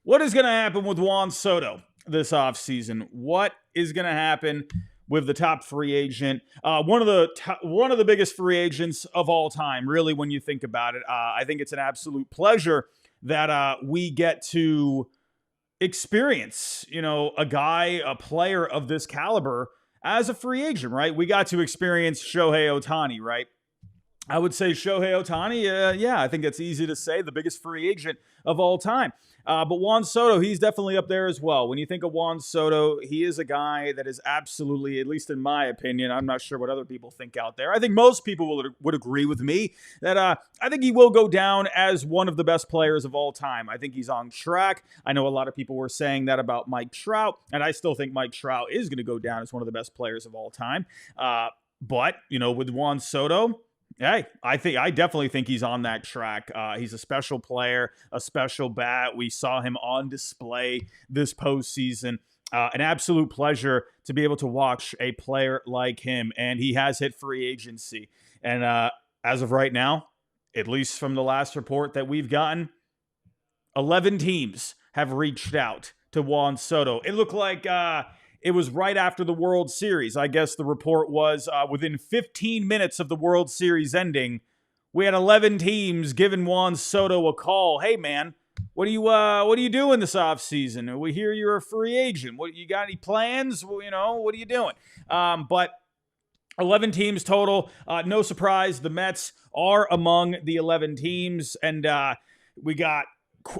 What is going to happen with Juan Soto this offseason? What is going to happen with the top free agent? One of the biggest free agents of all time, really, when you think about it. I think it's an absolute pleasure that we get to experience, a player of this caliber as a free agent, right? We got to experience Shohei Ohtani, right? I would say Shohei Ohtani, I think that's easy to say, the biggest free agent of all time. But Juan Soto, he's definitely up there as well. When you think of Juan Soto, he is a guy that is absolutely, at least in my opinion, I'm not sure what other people think out there. I think most people would agree with me that I think he will go down as one of the best players of all time. I think he's on track. I know a lot of people were saying that about Mike Trout, and I still think Mike Trout is going to go down as one of the best players of all time. But, with Juan Soto, hey, I definitely think he's on that track. He's a special player, a special bat. We saw him on display this postseason. An absolute pleasure to be able to watch a player like him. And he has hit free agency. And as of right now, at least from the last report that we've gotten, 11 teams have reached out to Juan Soto. It looked like it was right after the World Series. I guess the report was within 15 minutes of the World Series ending, we had 11 teams giving Juan Soto a call. Hey, man, what are you doing this offseason? We hear you're a free agent. What, you got any plans? Well, what are you doing? But 11 teams total. No surprise, the Mets are among the 11 teams, and we got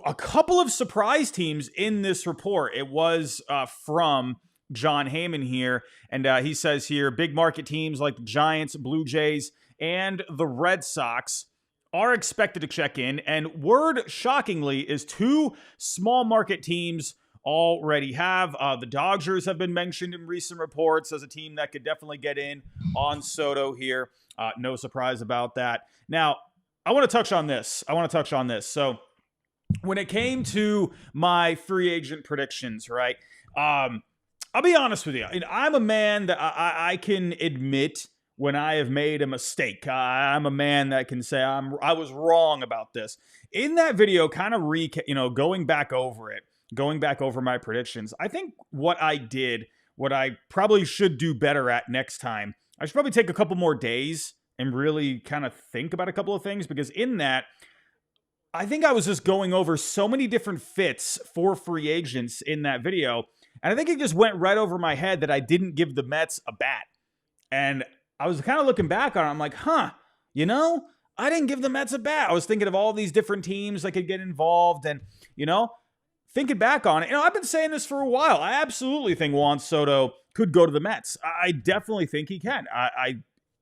a couple of surprise teams in this report. It was from John Heyman here, and he says here, big market teams like the Giants, Blue Jays, and the Red Sox are expected to check in, and word, shockingly, is two small market teams already have. The Dodgers have been mentioned in recent reports as a team that could definitely get in on Soto here. No surprise about that. Now, I want to touch on this. So, when it came to my free agent predictions, right, I'll be honest with you. I'm a man that I can admit when I have made a mistake. I'm a man that can say I was wrong about this. In that video, kind of going back over my predictions, I think what I did, what I probably should do better at next time, I should probably take a couple more days and really kind of think about a couple of things, because in that, I think I was just going over so many different fits for free agents in that video. And I think it just went right over my head that I didn't give the Mets a bat. And I was kind of looking back on it. I'm like, I didn't give the Mets a bat. I was thinking of all these different teams that could get involved. And, thinking back on it, I've been saying this for a while. I absolutely think Juan Soto could go to the Mets. I definitely think he can.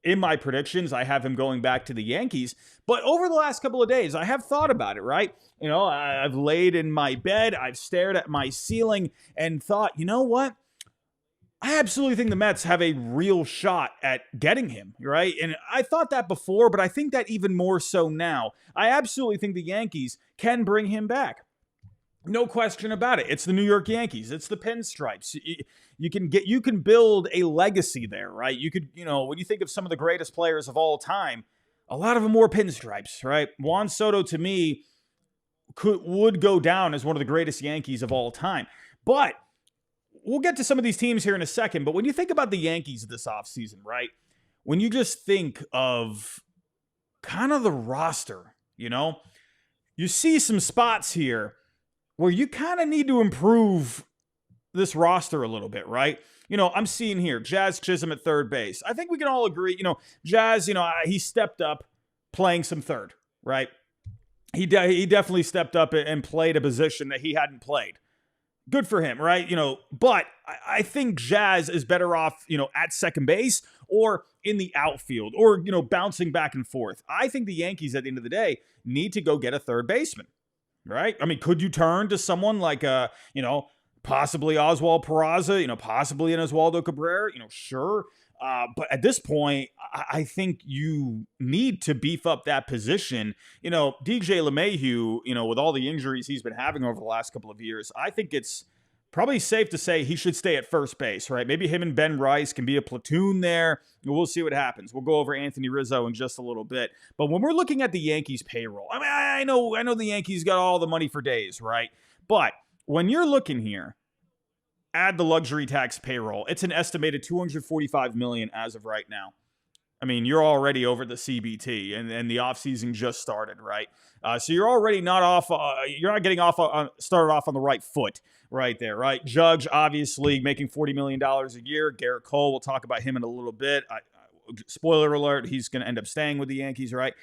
In my predictions, I have him going back to the Yankees. But over the last couple of days, I have thought about it, right? I've laid in my bed, I've stared at my ceiling and thought, you know what? I absolutely think the Mets have a real shot at getting him, right? And I thought that before, but I think that even more so now. I absolutely think the Yankees can bring him back. No question about it. It's the New York Yankees. It's the pinstripes. You can build a legacy there, right? You could, when you think of some of the greatest players of all time, a lot of them wore pinstripes, right? Juan Soto, to me, would go down as one of the greatest Yankees of all time. But we'll get to some of these teams here in a second. But when you think about the Yankees this offseason, right? When you just think of kind of the roster, you see some spots here where you kind of need to improve this roster a little bit, right? I'm seeing here Jazz Chisholm at third base. I think we can all agree, Jazz, he stepped up playing some third, right? He definitely stepped up and played a position that he hadn't played. Good for him, right? But I think Jazz is better off, at second base or in the outfield or, bouncing back and forth. I think the Yankees at the end of the day need to go get a third baseman. Right? I mean, could you turn to someone like, possibly Oswald Peraza, possibly an Oswaldo Cabrera, sure. But at this point, I think you need to beef up that position. DJ LeMahieu, with all the injuries he's been having over the last couple of years, I think it's probably safe to say he should stay at first base, right? Maybe him and Ben Rice can be a platoon there. We'll see what happens. We'll go over Anthony Rizzo in just a little bit. But when we're looking at the Yankees payroll, I know the Yankees got all the money for days, right? But when you're looking here, add the luxury tax payroll, it's an estimated $245 million as of right now. I mean, you're already over the CBT, and the offseason just started, right? So you're already not off. You're not getting off started off on the right foot right there, right? Judge obviously making $40 million a year. Gerrit Cole, we'll talk about him in a little bit. Spoiler alert: he's going to end up staying with the Yankees, right?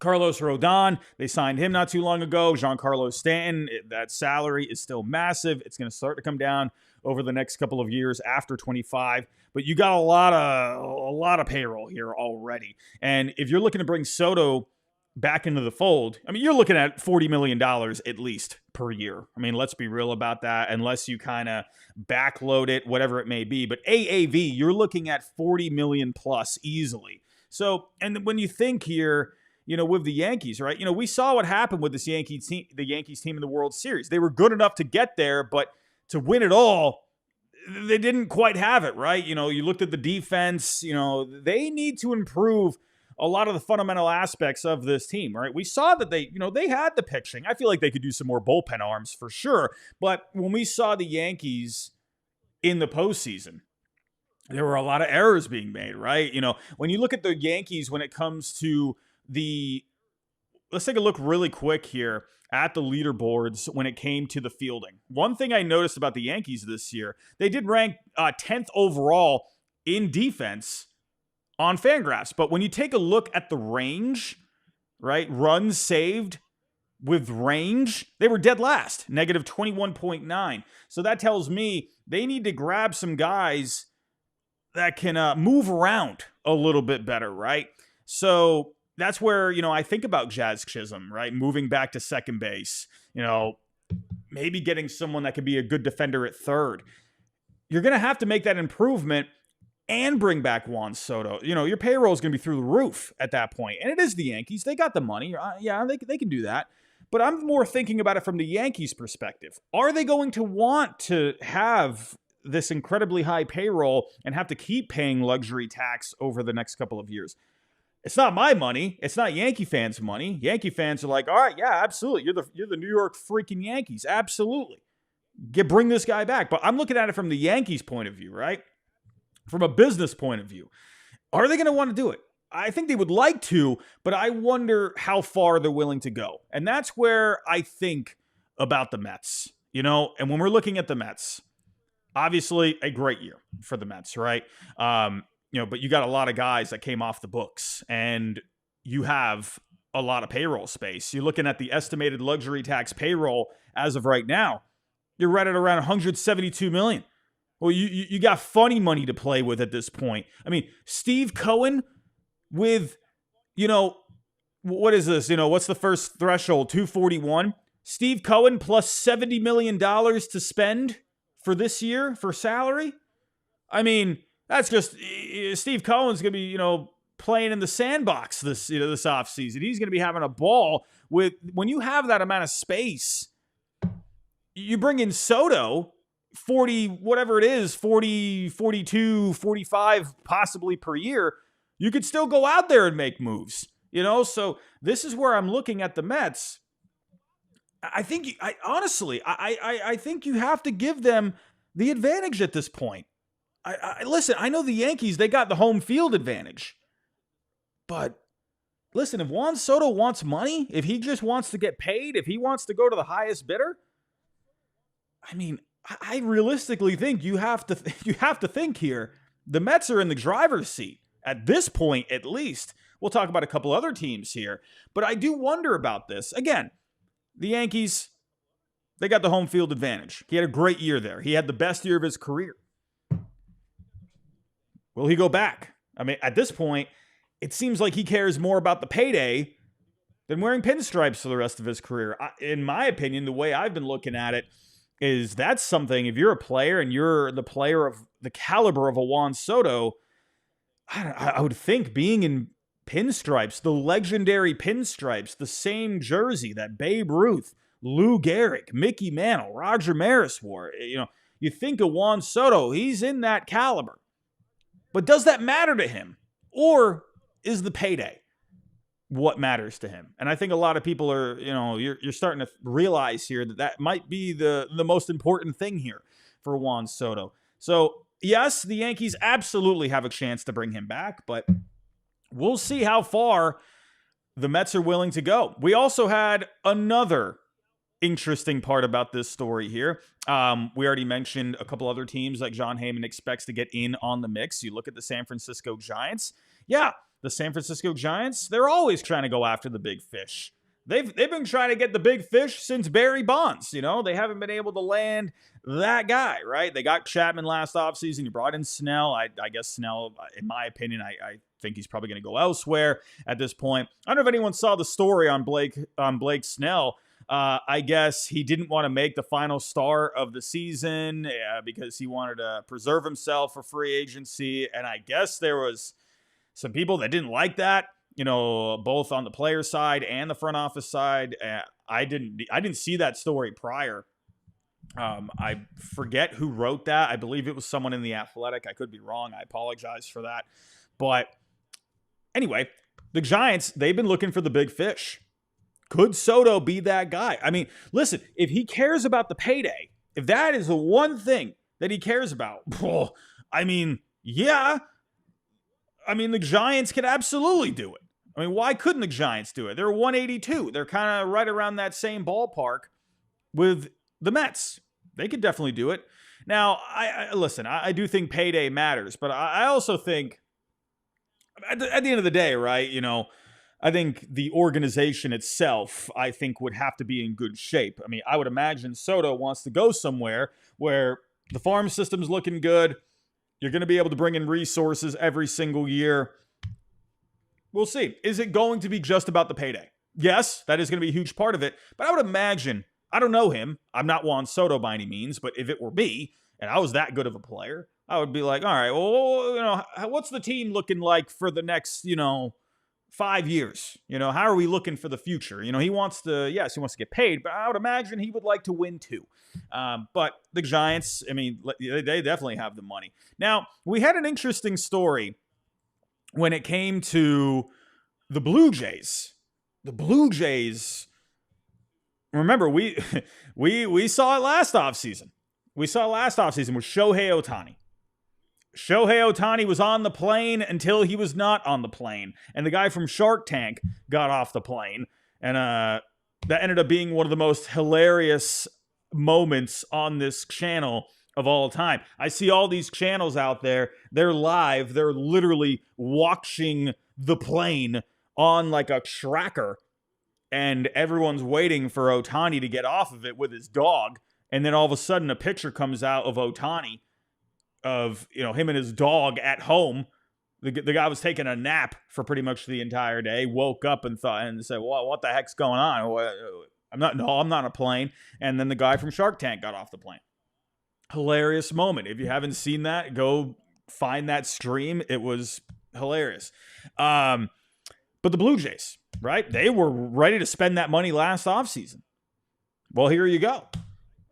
Carlos Rodon, they signed him not too long ago. Giancarlo Stanton, that salary is still massive. It's going to start to come down over the next couple of years after 25. But you got a lot of payroll here already. And if you're looking to bring Soto back into the fold, I mean, you're looking at $40 million at least per year. I mean, let's be real about that, unless you kind of backload it, whatever it may be. But AAV, you're looking at $40 million plus easily. So, and when you think here, with the Yankees, right? We saw what happened with this the Yankees team in the World Series. They were good enough to get there, but to win it all, they didn't quite have it, right? You looked at the defense, they need to improve a lot of the fundamental aspects of this team, right? We saw that they had the pitching. I feel like they could do some more bullpen arms for sure. But when we saw the Yankees in the postseason, there were a lot of errors being made, right? When you look at the Yankees when it comes to let's take a look really quick here at the leaderboards when it came to the fielding. One thing I noticed about the Yankees this year, they did rank 10th overall in defense on Fangraphs. But when you take a look at the range, right, runs saved with range, they were dead last, negative 21.9. So that tells me they need to grab some guys that can move around a little bit better, right? So that's where, I think about Jazz Chisholm, right? Moving back to second base, maybe getting someone that could be a good defender at third. You're going to have to make that improvement and bring back Juan Soto. Your payroll is going to be through the roof at that point. And it is the Yankees. They got the money. Yeah, they can do that. But I'm more thinking about it from the Yankees' perspective. Are they going to want to have this incredibly high payroll and have to keep paying luxury tax over the next couple of years? It's not my money. It's not Yankee fans' money. Yankee fans are like, all right, yeah, absolutely. You're the New York freaking Yankees. Absolutely. Bring this guy back. But I'm looking at it from the Yankees' point of view, right? From a business point of view. Are they going to want to do it? I think they would like to, but I wonder how far they're willing to go. And that's where I think about the Mets, and when we're looking at the Mets, obviously a great year for the Mets, right? But you got a lot of guys that came off the books, and you have a lot of payroll space. You're looking at the estimated luxury tax payroll as of right now. You're right at around $172 million. Well, you got funny money to play with at this point. I mean, Steve Cohen with, what is this? What's the first threshold? 241. Steve Cohen plus $70 million to spend for this year for salary. I mean, that's just Steve Cohen's going to be, playing in the sandbox this offseason. He's going to be having a ball with when you have that amount of space. You bring in Soto, 40, whatever it is, 40, 42, 45 possibly per year. You could still go out there and make moves, So this is where I'm looking at the Mets. I think, I think you have to give them the advantage at this point. Listen, I know the Yankees, they got the home field advantage. But listen, if Juan Soto wants money, if he just wants to get paid, if he wants to go to the highest bidder, I mean, I realistically think you have to think here. The Mets are in the driver's seat at this point, at least. We'll talk about a couple other teams here, but I do wonder about this. Again, the Yankees, they got the home field advantage. He had a great year there. He had the best year of his career. Will he go back? I mean, at this point, it seems like he cares more about the payday than wearing pinstripes for the rest of his career. In my opinion, the way I've been looking at it is that's something, if you're a player and you're the player of the caliber of a Juan Soto, I would think being in pinstripes, the legendary pinstripes, the same jersey that Babe Ruth, Lou Gehrig, Mickey Mantle, Roger Maris wore. You think of Juan Soto, he's in that caliber. But does that matter to him? Or is the payday? what matters to him. And I think a lot of people are, you're starting to realize here that might be the most important thing here for Juan Soto. So, yes, the Yankees absolutely have a chance to bring him back, but we'll see how far the Mets are willing to go. We also had another interesting part about this story here. We already mentioned a couple other teams like John Heyman expects to get in on the mix. You look at the San Francisco Giants. Yeah, the San Francisco Giants, they're always trying to go after the big fish. They've been trying to get the big fish since Barry Bonds. They haven't been able to land that guy, right? They got Chapman last offseason. You brought in Snell. I guess Snell, in my opinion, I think he's probably going to go elsewhere at this point. I don't know if anyone saw the story on Blake Snell. I guess he didn't want to make the final start of the season because he wanted to preserve himself for free agency. And I guess there was some people that didn't like that, both on the player side and the front office side. I didn't see that story prior. I forget who wrote that. I believe it was someone in The Athletic. I could be wrong. I apologize for that. But anyway, the Giants, they've been looking for the big fish. Could Soto be that guy? I mean, listen, if he cares about the payday, if that is the one thing that he cares about, yeah. The Giants could absolutely do it. Why couldn't the Giants do it? They're 182. They're kind of right around that same ballpark with the Mets. They could definitely do it. Now, I do think payday matters, but I also think at the end of the day, right, I think the organization itself, I think, would have to be in good shape. I would imagine Soto wants to go somewhere where the farm system's looking good. You're going to be able to bring in resources every single year. We'll see. Is it going to be just about the payday? Yes, that is going to be a huge part of it. But I would imagine, I don't know him. I'm not Juan Soto by any means. But if it were me, and I was that good of a player, I would be like, all right, well, what's the team looking like for the next, 5 years? How are we looking for the future? He wants to get paid, but I would imagine he would like to win too. But the Giants, they definitely have the money. Now, we had an interesting story when it came to the Blue Jays. The Blue Jays, remember, we saw it last offseason. We saw it last offseason with Shohei Ohtani. Shohei Ohtani was on the plane until he was not on the plane. And the guy from Shark Tank got off the plane. And that ended up being one of the most hilarious moments on this channel of all time. I see all these channels out there. They're live. They're literally watching the plane on like a tracker. And everyone's waiting for Ohtani to get off of it with his dog. And then all of a sudden a picture comes out of Ohtani of him and his dog at home. The guy was taking a nap for pretty much the entire day, woke up and said, well, what the heck's going on? I'm not on a plane. And then the guy from Shark Tank got off the plane. Hilarious moment. If you haven't seen that, go find that stream. It was hilarious. But the Blue Jays, right? They were ready to spend that money last offseason. Well, here you go.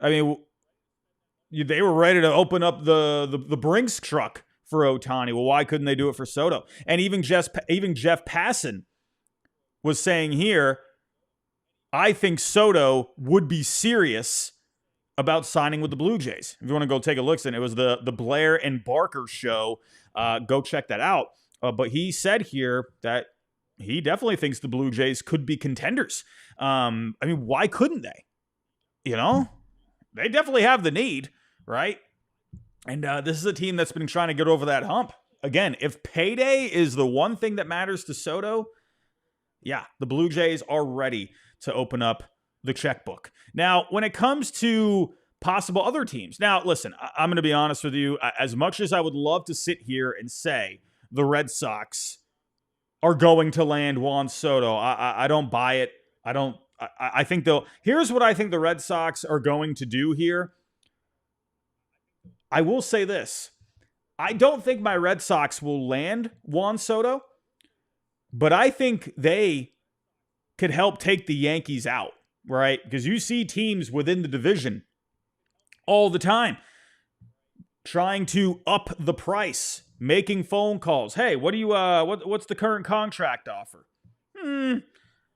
They were ready to open up the Brinks truck for Ohtani. Well, why couldn't they do it for Soto? And even Jeff Passan was saying here, I think Soto would be serious about signing with the Blue Jays. If you want to go take a look, it was the Blair and Barker show. Go check that out. But he said here that he definitely thinks the Blue Jays could be contenders. Why couldn't they? They definitely have the need, right? And this is a team that's been trying to get over that hump. Again, if payday is the one thing that matters to Soto, yeah, the Blue Jays are ready to open up the checkbook. Now, when it comes to possible other teams, now, listen, I'm going to be honest with you. As much as I would love to sit here and say the Red Sox are going to land Juan Soto, I don't buy it. I think here's what I think the Red Sox are going to do here. I will say this. I don't think my Red Sox will land Juan Soto, but I think they could help take the Yankees out, right? Because you see teams within the division all the time trying to up the price, making phone calls. Hey, what do you what's the current contract offer?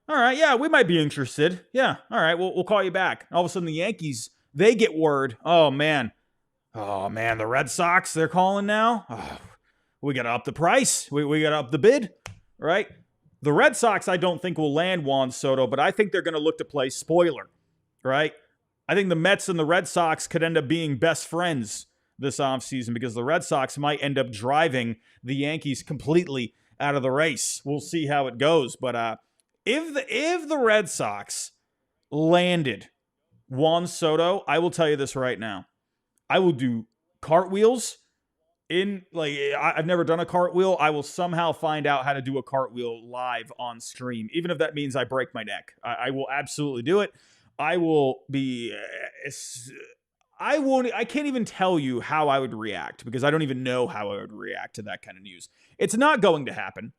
All right, yeah, we might be interested. Yeah, all right, we'll call you back. All of a sudden, the Yankees, they get word. Oh, man, the Red Sox, they're calling now. Oh, we got to up the price. We got to up the bid, right? The Red Sox, I don't think will land Juan Soto, but I think they're going to look to play spoiler, right? I think the Mets and the Red Sox could end up being best friends this offseason because the Red Sox might end up driving the Yankees completely out of the race. We'll see how it goes. But if the Red Sox landed Juan Soto, I will tell you this right now. I will do cartwheels I've never done a cartwheel. I will somehow find out how to do a cartwheel live on stream, even if that means I break my neck. I will absolutely do it. I will be, I can't even tell you how I would react because I don't even know how I would react to that kind of news. It's not going to happen.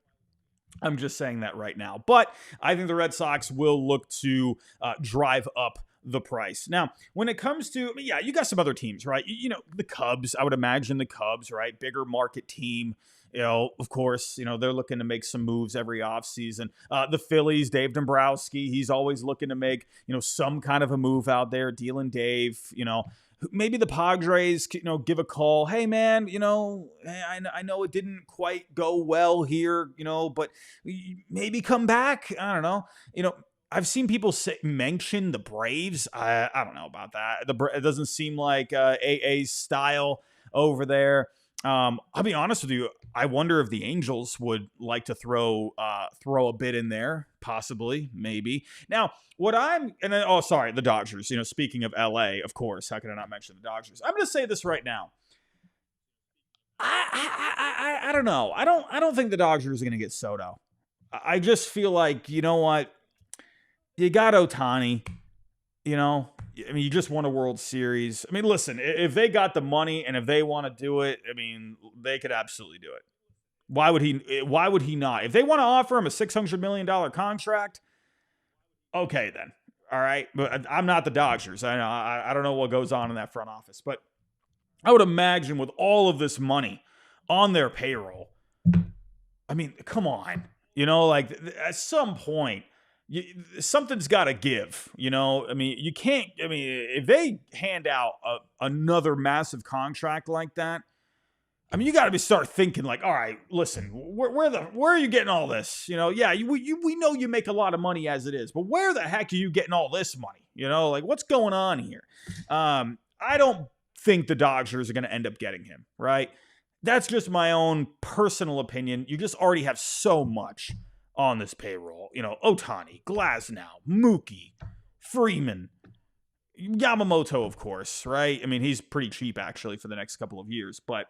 I'm just saying that right now. But I think the Red Sox will look to drive up the price. Now, when it comes to, you got some other teams, right? The Cubs, I would imagine the Cubs, right? Bigger market team. Of course, they're looking to make some moves every offseason. The Phillies, Dave Dombrowski, he's always looking to make, some kind of a move out there, dealing Dave, maybe the Padres, give a call. Hey, man, I know it didn't quite go well here, but maybe come back. I don't know. I've seen people mention the Braves. I don't know about that. It doesn't seem like AA's style over there. I'll be honest with you. I wonder if the Angels would like to throw a bid in there, possibly, maybe. Now, the Dodgers. Speaking of LA, of course, how can I not mention the Dodgers? I'm going to say this right now. I don't know. I don't think the Dodgers are going to get Soto. I just feel like, you know what? You got Ohtani, you just won a World Series. Listen, if they got the money and if they want to do it, they could absolutely do it. Why would he not? If they want to offer him a $600 million contract, okay then. All right. But I'm not the Dodgers. I don't know what goes on in that front office, but I would imagine with all of this money on their payroll, come on, at some point, something's got to give, you can't, if they hand out another massive contract like that, you got to start thinking like, all right, listen, where are you getting all this? We know you make a lot of money as it is, but where the heck are you getting all this money? What's going on here? I don't think the Dodgers are going to end up getting him, right? That's just my own personal opinion. You just already have so much on this payroll. Ohtani, Glasnow, Mookie, Freeman, Yamamoto, of course, right? He's pretty cheap actually for the next couple of years, but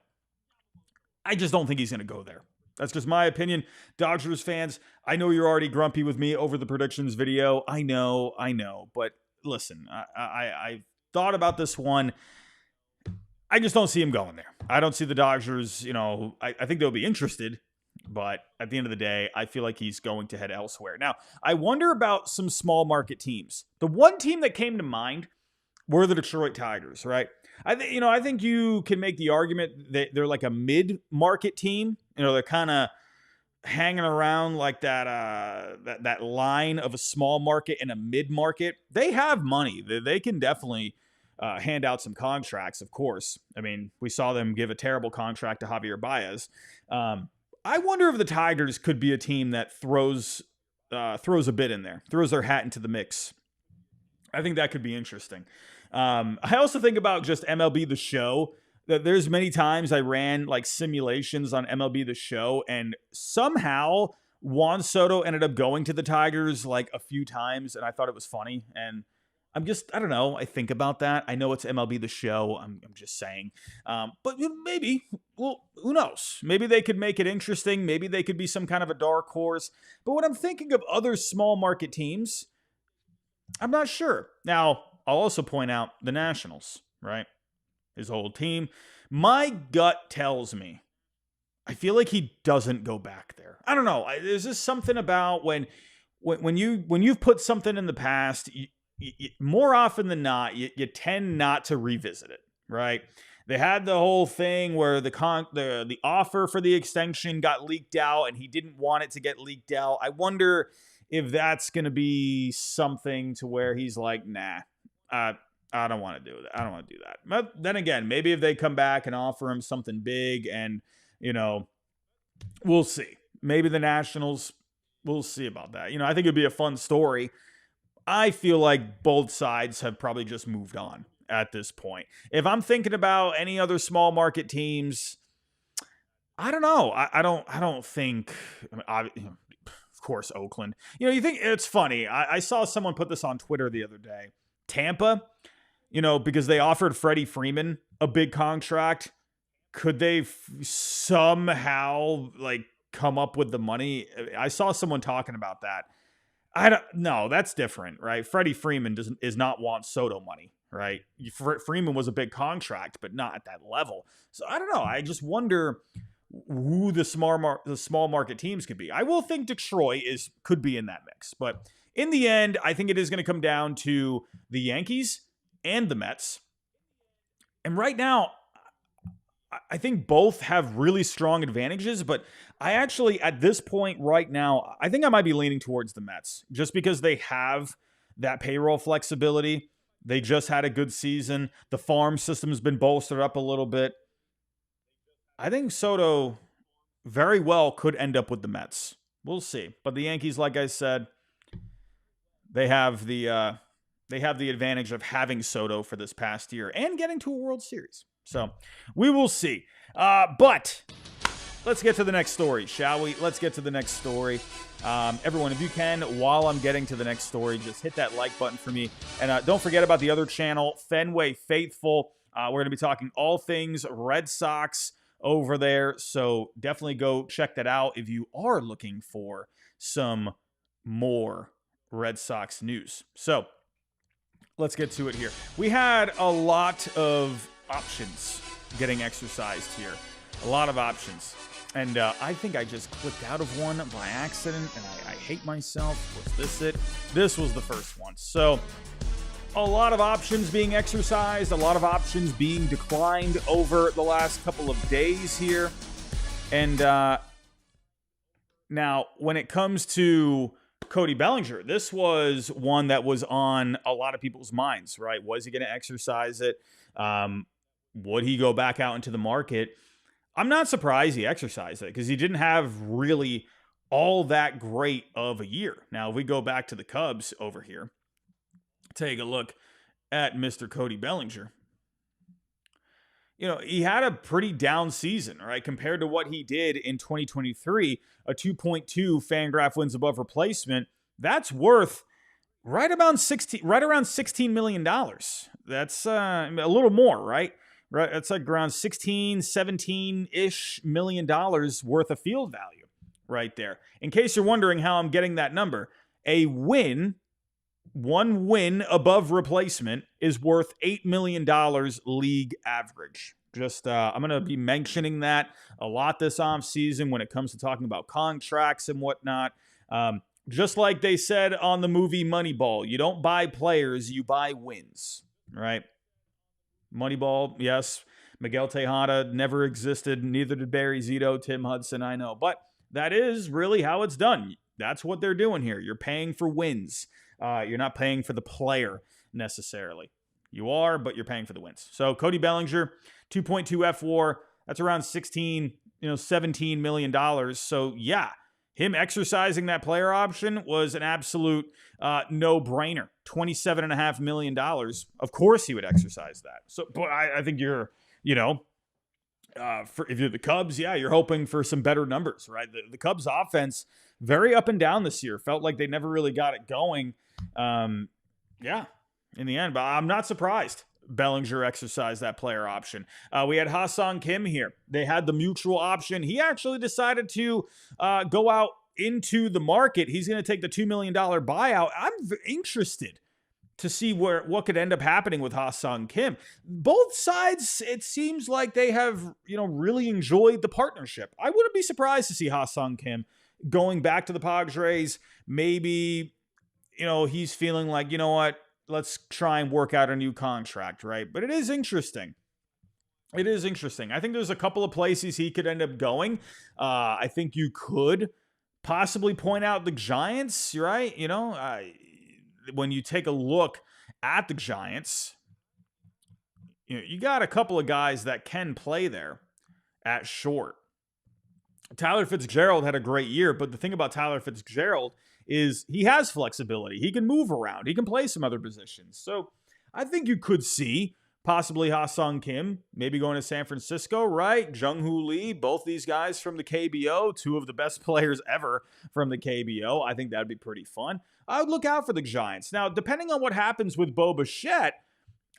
I just don't think he's going to go there. That's just my opinion. Dodgers fans, I know you're already grumpy with me over the predictions video. I know, but listen, I thought about this one. I just don't see him going there. I don't see the Dodgers, I think they'll be interested, but at the end of the day, I feel like he's going to head elsewhere. Now, I wonder about some small market teams. The one team that came to mind were the Detroit Tigers, right? I think you can make the argument that they're like a mid-market team. They're kind of hanging around like that line of a small market and a mid-market. They have money. They can definitely hand out some contracts, of course. We saw them give a terrible contract to Javier Baez. I wonder if the Tigers could be a team that throws a bit in there, throws their hat into the mix. I think that could be interesting. I also think about just MLB The Show, that there's many times I ran like simulations on MLB The Show, and somehow Juan Soto ended up going to the Tigers like a few times, and I thought it was funny. And I don't know. I think about that. I know it's MLB The Show. I'm just saying. But maybe, well, who knows? Maybe they could make it interesting. Maybe they could be some kind of a dark horse. But when I'm thinking of other small market teams, I'm not sure. Now, I'll also point out the Nationals, right? His whole team. My gut tells me, I feel like he doesn't go back there. I don't know. There's just something about when you've put something in the past, more often than not, you tend not to revisit it, right? They had the whole thing where the offer for the extension got leaked out, and he didn't want it to get leaked out. I wonder if that's going to be something to where he's like, nah, I don't want to do that. I don't want to do that. But then again, maybe if they come back and offer him something big and, we'll see. Maybe the Nationals, we'll see about that. I think it'd be a fun story. I feel like both sides have probably just moved on at this point. If I'm thinking about any other small market teams, I don't know. I don't think, of course, Oakland. You think it's funny. I saw someone put this on Twitter the other day. Tampa, because they offered Freddie Freeman a big contract. Could they somehow come up with the money? I saw someone talking about that. I don't know. That's different, right? Freddie Freeman is not Juan Soto money, right? Freeman was a big contract, but not at that level. So I don't know. I just wonder who the small market teams could be. I will think Detroit could be in that mix, but in the end, I think it is going to come down to the Yankees and the Mets. And right now, I think both have really strong advantages, but I actually, at this point right now, I think I might be leaning towards the Mets just because they have that payroll flexibility. They just had a good season. The farm system's been bolstered up a little bit. I think Soto very well could end up with the Mets. We'll see. But the Yankees, like I said, they have the advantage of having Soto for this past year and getting to a World Series. So we will see. But let's get to the next story, shall we? Let's get to the next story. Everyone, if you can, while I'm getting to the next story, just hit that like button for me. And don't forget about the other channel, Fenway Faithful. We're going to be talking all things Red Sox over there. So definitely go check that out if you are looking for some more Red Sox news. So let's get to it here. We had a lot of options getting exercised here. A lot of options. And I think I just clicked out of one by accident, and I hate myself. Was this it? This was the first one. So a lot of options being exercised, a lot of options being declined over the last couple of days here. And now, when it comes to Cody Bellinger, this was one that was on a lot of people's minds, right? Was he going to exercise it? Would he go back out into the market? I'm not surprised he exercised it because he didn't have really all that great of a year. Now, if we go back to the Cubs over here, take a look at Mr. Cody Bellinger. He had a pretty down season, right? Compared to what he did in 2023, a 2.2 Fangraph wins above replacement. That's worth right around $16 million. That's a little more, right? Right, it's like around 17-ish million dollars worth of field value right there. In case you're wondering how I'm getting that number, one win above replacement is worth $8 million league average. Just, I'm going to be mentioning that a lot this offseason when it comes to talking about contracts and whatnot. Just like they said on the movie Moneyball, you don't buy players, you buy wins, right? Moneyball, yes. Miguel Tejada never existed. Neither did Barry Zito, Tim Hudson, I know. But that is really how it's done. That's what they're doing here. You're paying for wins. You're not paying for the player necessarily. You are, but you're paying for the wins. So Cody Bellinger, 2.2 FWAR. That's around $17 million. So yeah, him exercising that player option was an absolute no-brainer. $27.5 million. Of course he would exercise that. So, but I think if you're the Cubs, yeah, you're hoping for some better numbers, right? The Cubs offense, very up and down this year. Felt like they never really got it going. In the end, but I'm not surprised Bellinger exercised that player option. We had Ha-Seong Kim here. They had the mutual option. He actually decided to go out into the market. He's going to take the $2 million buyout. I'm interested to see what could end up happening with Ha-Seong Kim. Both sides, it seems like they have, really enjoyed the partnership. I wouldn't be surprised to see Ha-Seong Kim going back to the Padres. Maybe, he's feeling like, let's try and work out a new contract, right? But it is interesting. It is interesting. I think there's a couple of places he could end up going. I think you could possibly point out the Giants, right? When you take a look at the Giants, you got a couple of guys that can play there at short. Tyler Fitzgerald had a great year, but the thing about Tyler Fitzgerald is he has flexibility. He can move around. He can play some other positions. So I think you could see possibly Ha-Sung Kim maybe going to San Francisco, right? Jung-Hoo Lee, both these guys from the KBO, two of the best players ever from the KBO. I think that'd be pretty fun. I would look out for the Giants. Now, depending on what happens with Bo Bichette,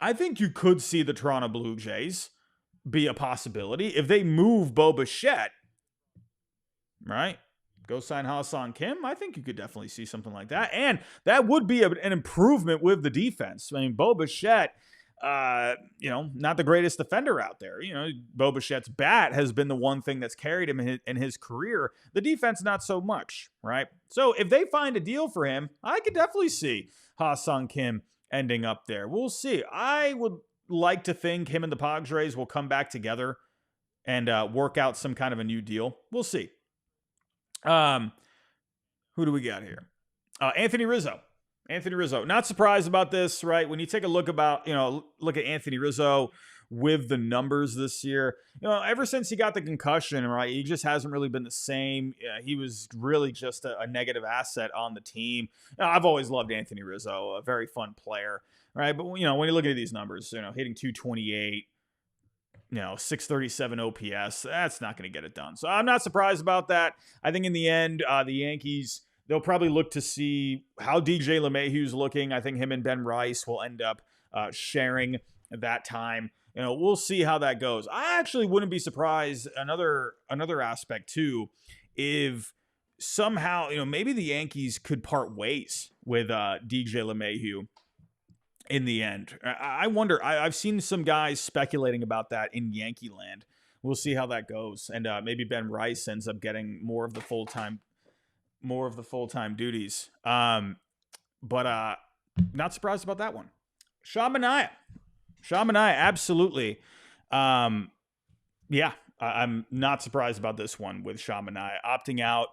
I think you could see the Toronto Blue Jays be a possibility. If they move Bo Bichette, right? Go sign Ha-Sung Kim. I think you could definitely see something like that. And that would be an improvement with the defense. I mean, Bo Bichette, not the greatest defender out there. Bo Bichette's bat has been the one thing that's carried him in his career. The defense, not so much, right? So if they find a deal for him, I could definitely see Ha-Sung Kim ending up there. We'll see. I would like to think him and the Padres will come back together and work out some kind of a new deal. We'll see. Who do we got here? Anthony Rizzo. Anthony Rizzo. Not surprised about this, right? When you take a look at Anthony Rizzo with the numbers this year, ever since he got the concussion, right, he just hasn't really been the same. He was really just a negative asset on the team. I've always loved Anthony Rizzo, a very fun player, right? But, when you look at these numbers, hitting 228, 637 OPS, that's not going to get it done. So I'm not surprised about that. I think in the end, the Yankees, they'll probably look to see how DJ LeMahieu's looking. I think him and Ben Rice will end up sharing that time. We'll see how that goes. I actually wouldn't be surprised. Another aspect too, if somehow, maybe the Yankees could part ways with DJ LeMahieu in the end. I wonder. I've seen some guys speculating about that in Yankee land. We'll see how that goes, and maybe Ben Rice ends up getting more of the full-time duties. But not surprised about that one. Sean Mania, absolutely. Yeah, I'm not surprised about this one with Sean Mania opting out.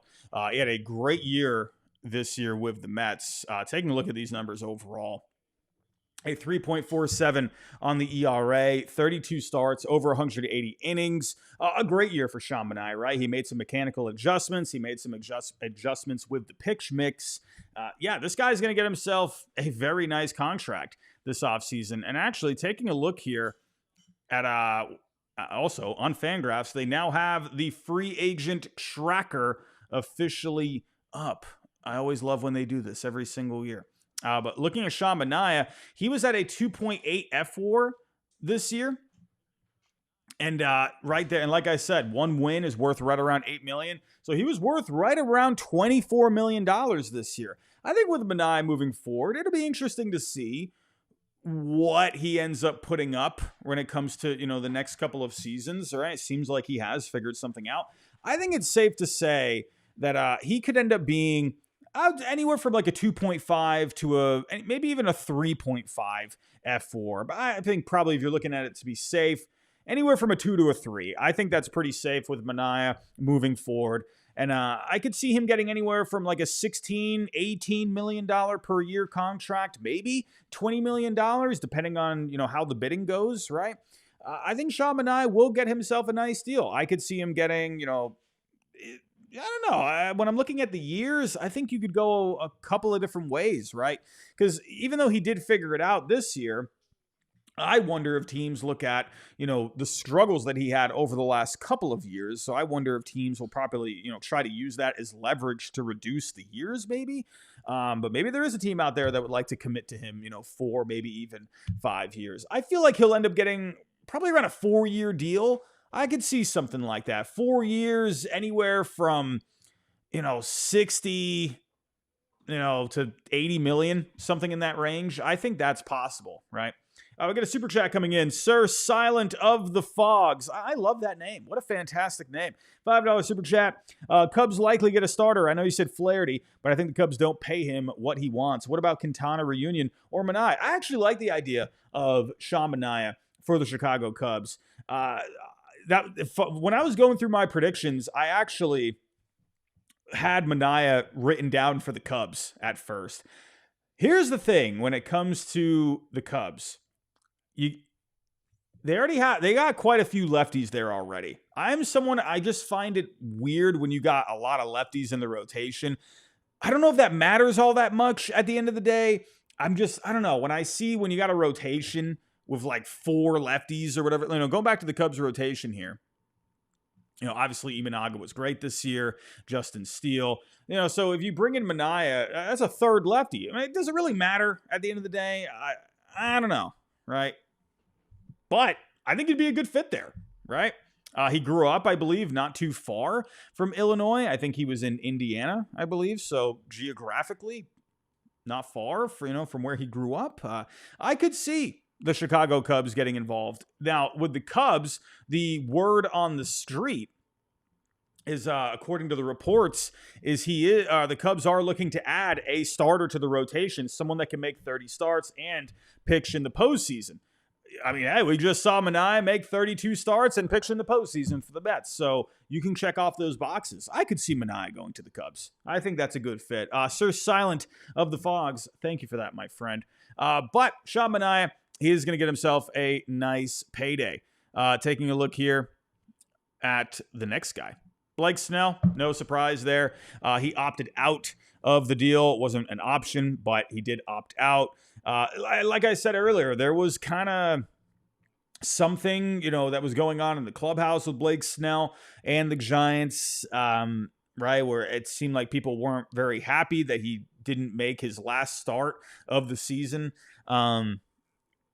He had a great year this year with the Mets. Taking a look at these numbers overall. A 3.47 on the ERA, 32 starts, over 180 innings. A great year for Sean Mania, right? He made some mechanical adjustments. He made some adjustments with the pitch mix. This guy's going to get himself a very nice contract this offseason. And actually, taking a look here at also on Fangraphs, they now have the free agent tracker officially up. I always love when they do this every single year. But looking at Sean Mania, he was at a 2.8 F4 this year. And right there, and like I said, one win is worth right around $8 million. So he was worth right around $24 million this year. I think with Mania moving forward, it'll be interesting to see what he ends up putting up when it comes to, the next couple of seasons. All right. It seems like he has figured something out. I think it's safe to say that he could end up being anywhere from like a 2.5 to maybe even a 3.5 F4. But I think probably if you're looking at it to be safe, anywhere from a 2 to a 3. I think that's pretty safe with Mania moving forward. And I could see him getting anywhere from like a $16, $18 million per year contract, maybe $20 million, depending on, how the bidding goes, right? I think Sean Mania will get himself a nice deal. I could see him getting, I don't know. When I'm looking at the years, I think you could go a couple of different ways, right? Because even though he did figure it out this year, I wonder if teams look at, the struggles that he had over the last couple of years. So I wonder if teams will properly, try to use that as leverage to reduce the years maybe. But maybe there is a team out there that would like to commit to him, 4, maybe even 5 years. I feel like he'll end up getting probably around a 4-year deal. I could see something like that. 4 years, anywhere from, 60, to 80 million, something in that range. I think that's possible, right? We got a super chat coming in. Sir Silent of the Fogs. I love that name. What a fantastic name. $5 super chat. Cubs likely get a starter. I know you said Flaherty, but I think the Cubs don't pay him what he wants. What about Quintana reunion or Mania? I actually like the idea of Sean Mania for the Chicago Cubs. When I was going through my predictions, I actually had Mania written down for the Cubs at first. Here's the thing when it comes to the Cubs. They got quite a few lefties there already. I just find it weird when you got a lot of lefties in the rotation. I don't know if that matters all that much at the end of the day. I don't know. When you got a rotation with like 4 lefties or whatever, going back to the Cubs rotation here. Obviously Imanaga was great this year. Justin Steele. So if you bring in Mania, that's a third lefty. Does it really matter at the end of the day? I don't know, right? But I think he'd be a good fit there, right? He grew up, I believe, not too far from Illinois. I think he was in Indiana, I believe. So geographically, not far, from where he grew up. I could see the Chicago Cubs getting involved. Now, with the Cubs, the word on the street is, according to the reports, the Cubs are looking to add a starter to the rotation, someone that can make 30 starts and pitch in the postseason. Hey, we just saw Mania make 32 starts and pitch in the postseason for the Mets. So you can check off those boxes. I could see Mania going to the Cubs. I think that's a good fit. Sir Silent of the Fogs, thank you for that, my friend. But Sean Mania, he is going to get himself a nice payday. Taking a look here at the next guy. Blake Snell, no surprise there. He opted out of the deal. It wasn't an option, but he did opt out. Like I said earlier, there was kind of something, that was going on in the clubhouse with Blake Snell and the Giants, right, where it seemed like people weren't very happy that he didn't make his last start of the season. I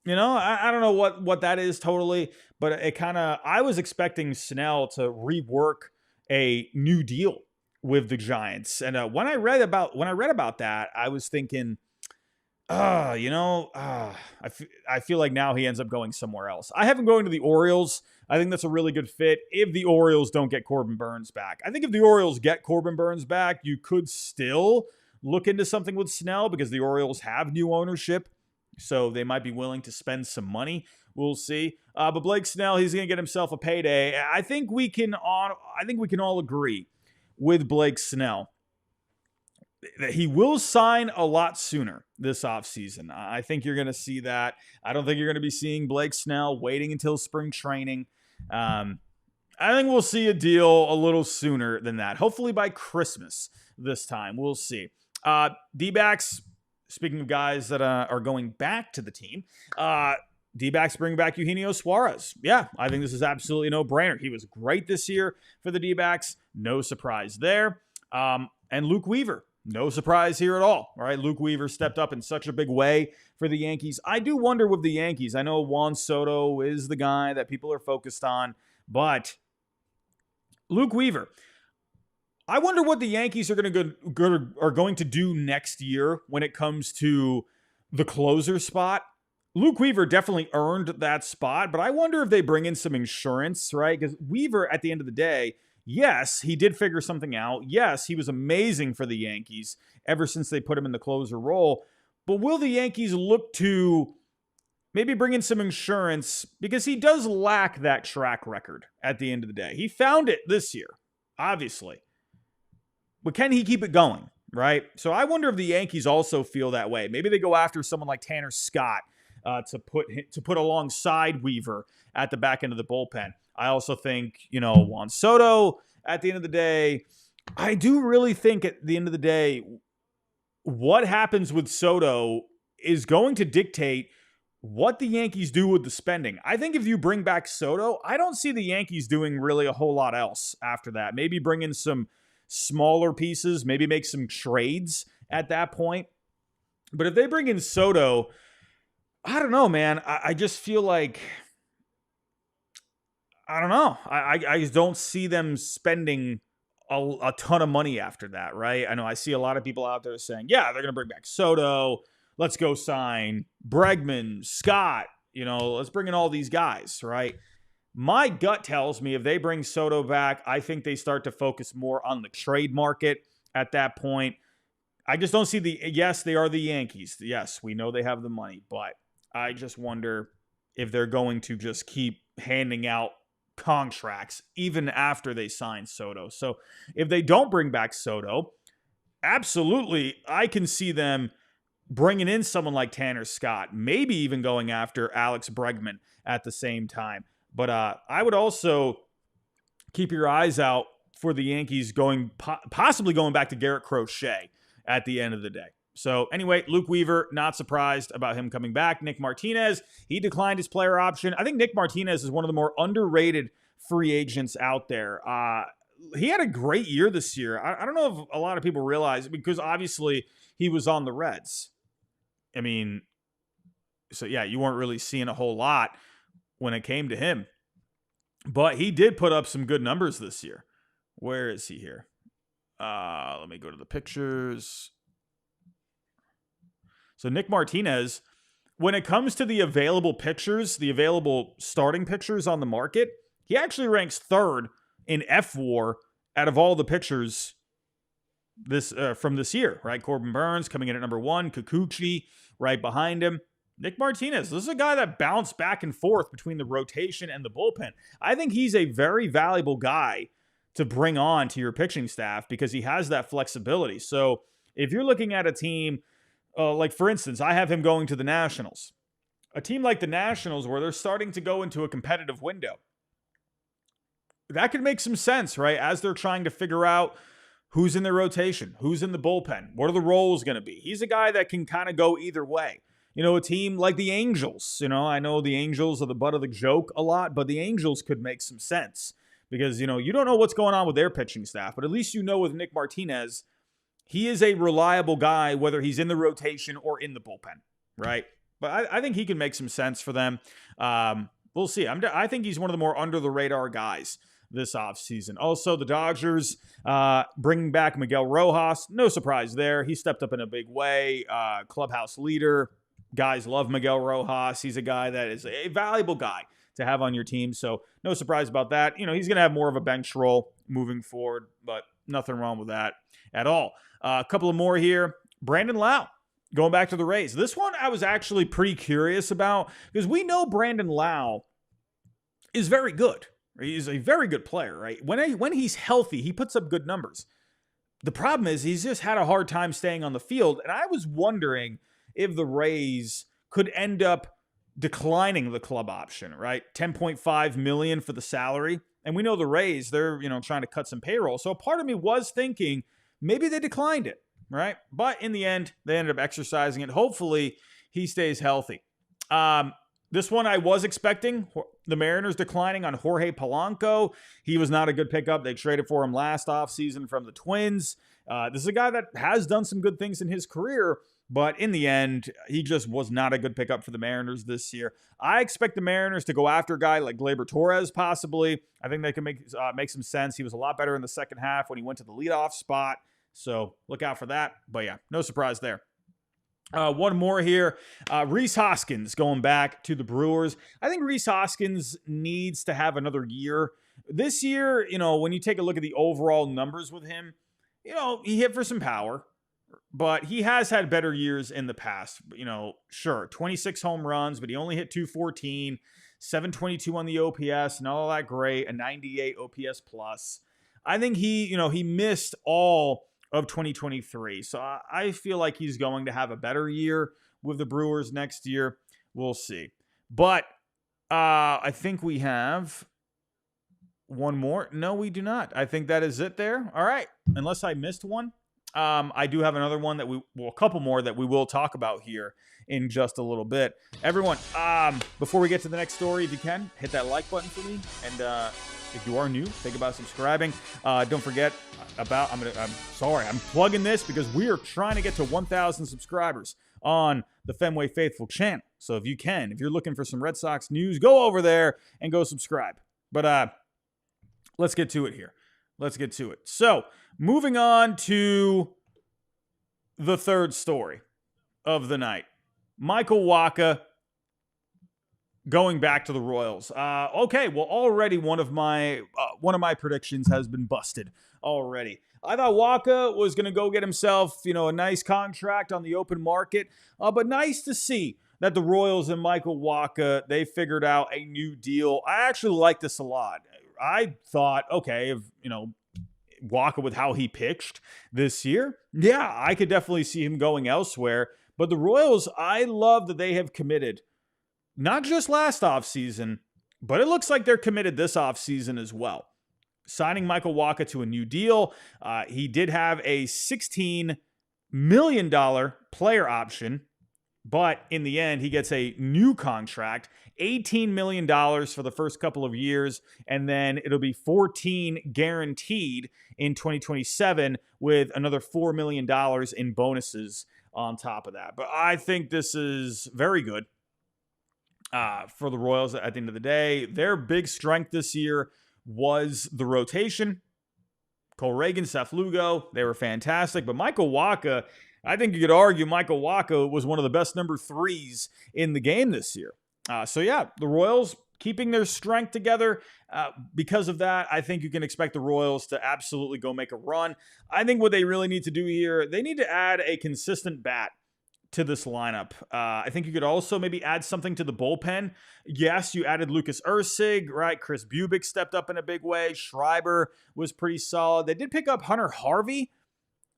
don't know what that is totally, but I was expecting Snell to rework a new deal with the Giants. And when I read about that, I was thinking, I feel like now he ends up going somewhere else. I have him going to the Orioles. I think that's a really good fit if the Orioles don't get Corbin Burnes back. I think if the Orioles get Corbin Burnes back, you could still look into something with Snell because the Orioles have new ownership, so they might be willing to spend some money. We'll see. But Blake Snell, he's going to get himself a payday. I think we can all agree with Blake Snell that he will sign a lot sooner this offseason. I think you're going to see that. I don't think you're going to be seeing Blake Snell waiting until spring training. I think we'll see a deal a little sooner than that. Hopefully by Christmas this time. We'll see. D-backs, speaking of guys that are going back to the team, D-backs bring back Eugenio Suarez. Yeah, I think this is absolutely no-brainer. He was great this year for the D-backs. No surprise there. And Luke Weaver. No surprise here at all. All right, Luke Weaver stepped up in such a big way for the Yankees. I do wonder with the Yankees. I know Juan Soto is the guy that people are focused on, but Luke Weaver, I wonder what the Yankees are going to do next year when it comes to the closer spot. Luke Weaver definitely earned that spot, but I wonder if they bring in some insurance, right? Because Weaver, at the end of the day, yes, he did figure something out. Yes, he was amazing for the Yankees ever since they put him in the closer role. But will the Yankees look to maybe bring in some insurance? Because he does lack that track record at the end of the day. He found it this year, obviously. But can he keep it going, right? So I wonder if the Yankees also feel that way. Maybe they go after someone like Tanner Scott to put alongside Weaver at the back end of the bullpen. I also think, Juan Soto, at the end of the day, I do really think at the end of the day, what happens with Soto is going to dictate what the Yankees do with the spending. I think if you bring back Soto, I don't see the Yankees doing really a whole lot else after that. Maybe bring in some smaller pieces, maybe make some trades at that point. But if they bring in Soto, I don't know, man. I just feel like, I don't know. I just don't see them spending a ton of money after that, right? I know I see a lot of people out there saying, yeah, they're going to bring back Soto. Let's go sign Bregman, Scott. Let's bring in all these guys, right? My gut tells me if they bring Soto back, I think they start to focus more on the trade market at that point. I just don't see yes, they are the Yankees. Yes, we know they have the money, but I just wonder if they're going to just keep handing out contracts even after they sign Soto. So if they don't bring back Soto, absolutely, I can see them bringing in someone like Tanner Scott, maybe even going after Alex Bregman at the same time. But I would also keep your eyes out for the Yankees possibly going back to Garrett Crochet at the end of the day. So anyway, Luke Weaver, not surprised about him coming back. Nick Martinez, he declined his player option. I think Nick Martinez is one of the more underrated free agents out there. He had a great year this year. I don't know if a lot of people realize, because obviously he was on the Reds. I mean, so yeah, you weren't really seeing a whole lot when it came to him. But he did put up some good numbers this year. Where is he here? Let me go to the pictures. So Nick Martinez, when it comes to the available pitchers, the available starting pitchers on the market, he actually ranks third in FWAR out of all the pitchers from this year, right? Corbin Burns coming in at number 1, Kikuchi right behind him. Nick Martinez, this is a guy that bounced back and forth between the rotation and the bullpen. I think he's a very valuable guy to bring on to your pitching staff because he has that flexibility. So if you're looking at a team, like for instance, I have him going to the Nationals. A team like the Nationals where they're starting to go into a competitive window. That could make some sense, right? As they're trying to figure out who's in their rotation, who's in the bullpen, what are the roles going to be. He's a guy that can kind of go either way. You know, a team like the Angels, I know the Angels are the butt of the joke a lot, but the Angels could make some sense because, you don't know what's going on with their pitching staff, but at least with Nick Martinez, he is a reliable guy, whether he's in the rotation or in the bullpen, right? But I think he can make some sense for them. We'll see. I think he's one of the more under-the-radar guys this offseason. Also, the Dodgers bringing back Miguel Rojas. No surprise there. He stepped up in a big way. Clubhouse leader. Guys love Miguel Rojas. He's a guy that is a valuable guy to have on your team. So no surprise about that. He's going to have more of a bench role moving forward, but nothing wrong with that at all. A couple of more here. Brandon Lau, going back to the Rays. This one I was actually pretty curious about because we know Brandon Lau is very good. He's a very good player, right? When he's healthy, he puts up good numbers. The problem is he's just had a hard time staying on the field, and I was wondering if the Rays could end up declining the club option, right? $10.5 million for the salary. And we know the Rays, they're, trying to cut some payroll. So part of me was thinking maybe they declined it, right? But in the end, they ended up exercising it. Hopefully he stays healthy. This one I was expecting, the Mariners declining on Jorge Polanco. He was not a good pickup. They traded for him last offseason from the Twins. This is a guy that has done some good things in his career, but in the end, he just was not a good pickup for the Mariners this year. I expect the Mariners to go after a guy like Gleyber Torres, possibly. I think they can make some sense. He was a lot better in the second half when he went to the leadoff spot. So look out for that. But yeah, no surprise there. One more here. Rhys Hoskins going back to the Brewers. I think Rhys Hoskins needs to have another year. This year, when you take a look at the overall numbers with him, he hit for some power. But he has had better years in the past. Sure, 26 home runs, but he only hit 214, 722 on the OPS, not all that great, a 98 OPS plus. I think he missed all of 2023. So I feel like he's going to have a better year with the Brewers next year. We'll see. But I think we have one more. No, we do not. I think that is it there. All right. Unless I missed one. I do have another one a couple more that we will talk about here in just a little bit. Everyone, before we get to the next story, if you can, hit that like button for me. And if you are new, think about subscribing. Don't forget about, I'm plugging this because we are trying to get to 1,000 subscribers on the Fenway Faithful channel. So if you're looking for some Red Sox news, go over there and go subscribe. But let's get to it here. Let's get to it. So, moving on to the third story of the night. Michael Wacha going back to the Royals. Okay, well, already one of my predictions has been busted already. I thought Wacha was going to go get himself, a nice contract on the open market, but nice to see that the Royals and Michael Wacha, they figured out a new deal. I actually like this a lot. I thought, okay, if, Walker with how he pitched this year, yeah, I could definitely see him going elsewhere. But the Royals, I love that they have committed, not just last offseason, but it looks like they're committed this offseason as well. Signing Michael Wacha to a new deal. He did have a $16 million player option, but in the end, he gets a new contract, $18 million for the first couple of years, and then it'll be $14 guaranteed in 2027 with another $4 million in bonuses on top of that. But I think this is very good for the Royals at the end of the day. Their big strength this year was the rotation. Cole Reagan, Seth Lugo, they were fantastic. But Michael Wacha, I think you could argue Michael Wacha was one of the best number threes in the game this year. So yeah, the Royals keeping their strength together. Because of that, I think you can expect the Royals to absolutely go make a run. I think what they really need to do here, they need to add a consistent bat to this lineup. I think you could also maybe add something to the bullpen. Yes, you added Lucas Erceg, right? Chris Bubic stepped up in a big way. Schreiber was pretty solid. They did pick up Hunter Harvey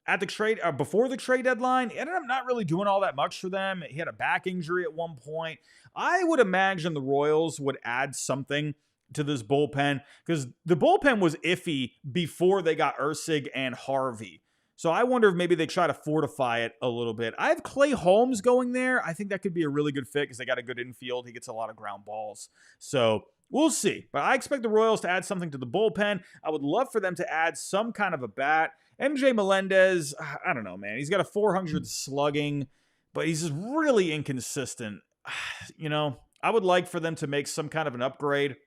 at the trade before the trade deadline. He ended up not really doing all that much for them. He had a back injury at one point. I would imagine the Royals would add something to this bullpen because the bullpen was iffy before they got Erceg and Harvey. So I wonder if maybe they try to fortify it a little bit. I have Clay Holmes going there. I think that could be a really good fit because they got a good infield. He gets a lot of ground balls. So we'll see. But I expect the Royals to add something to the bullpen. I would love for them to add some kind of a bat. MJ Melendez, I don't know, man. He's got a 400 slugging, but he's just really inconsistent. I would like for them to make some kind of an upgrade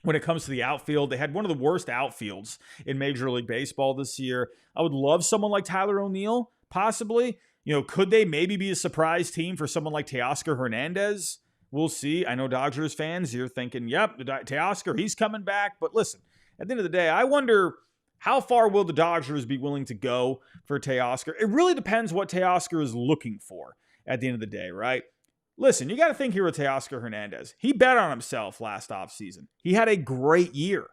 when it comes to the outfield. They had one of the worst outfields in Major League Baseball this year. I would love someone like Tyler O'Neill, possibly. Could they maybe be a surprise team for someone like Teoscar Hernandez? We'll see. I know Dodgers fans, you're thinking, yep, Teoscar, he's coming back. But listen, at the end of the day, I wonder how far will the Dodgers be willing to go for Teoscar? It really depends what Teoscar is looking for at the end of the day, right? Listen, you got to think here with Teoscar Hernandez. He bet on himself last offseason. He had a great year.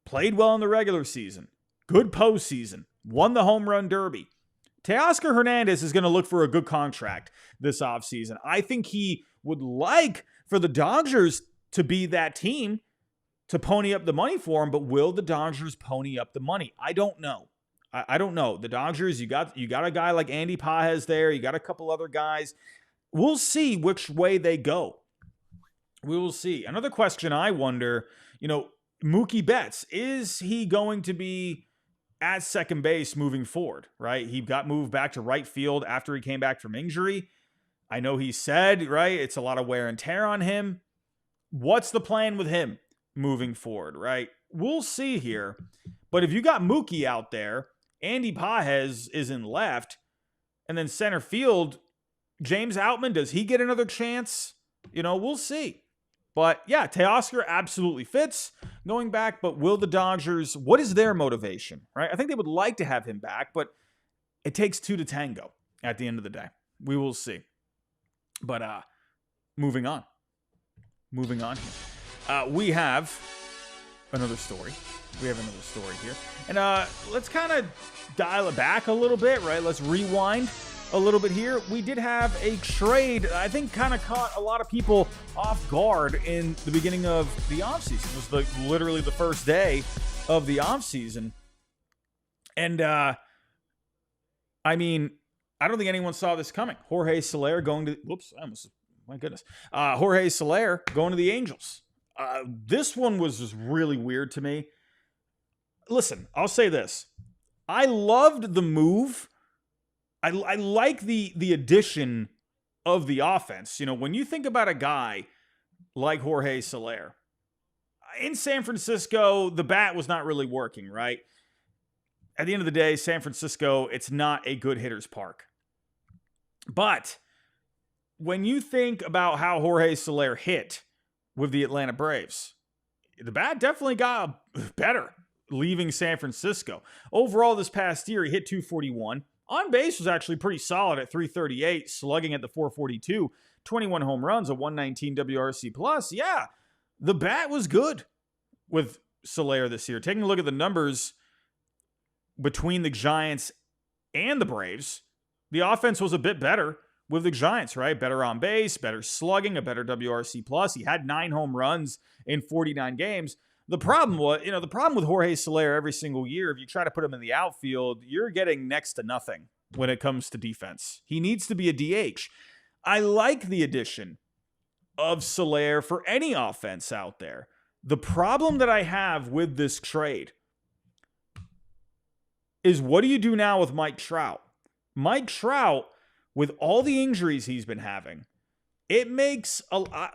Played well in the regular season. Good postseason. Won the home run derby. Teoscar Hernandez is going to look for a good contract this offseason. I think he would like for the Dodgers to be that team to pony up the money for him, but will the Dodgers pony up the money? I don't know. I don't know. The Dodgers, you got a guy like Andy Pages there. You got a couple other guys. We'll see which way they go. We will see. Another question I wonder, Mookie Betts, is he going to be at second base moving forward, right? He got moved back to right field after he came back from injury. I know he said, right, it's a lot of wear and tear on him. What's the plan with him moving forward, right? We'll see here. But if you got Mookie out there, Andy Pages is in left, and then center field, James Outman, does he get another chance? We'll see. But yeah, Teoscar absolutely fits going back, but will the Dodgers, what is their motivation, right? I think they would like to have him back, but it takes two to tango at the end of the day. We will see. But moving on. We have another story. Here. And let's kind of dial it back a little bit, right? Let's rewind a little bit here. We did have a trade that I think kind of caught a lot of people off guard in the beginning of the offseason. It was literally the first day of the offseason. And I don't think anyone saw this coming. Jorge Soler going to Jorge Soler going to the Angels. This one was just really weird to me. Listen, I'll say this. I loved the move. I like the addition of the offense. When you think about a guy like Jorge Soler, in San Francisco, the bat was not really working, right? At the end of the day, San Francisco, it's not a good hitter's park. But when you think about how Jorge Soler hit with the Atlanta Braves, the bat definitely got better leaving San Francisco. Overall, this past year, he hit .241. On base was actually pretty solid at .338, slugging at the .442, 21 home runs, a .119 WRC+. Yeah, the bat was good with Soler this year. Taking a look at the numbers between the Giants and the Braves, the offense was a bit better with the Giants, right? Better on base, better slugging, a better WRC plus. He had 9 home runs in 49 games. The problem was, the problem with Jorge Soler every single year, if you try to put him in the outfield, you're getting next to nothing when it comes to defense. He needs to be a DH. I like the addition of Soler for any offense out there. The problem that I have with this trade is, what do you do now with Mike Trout? Mike Trout, with all the injuries he's been having, it makes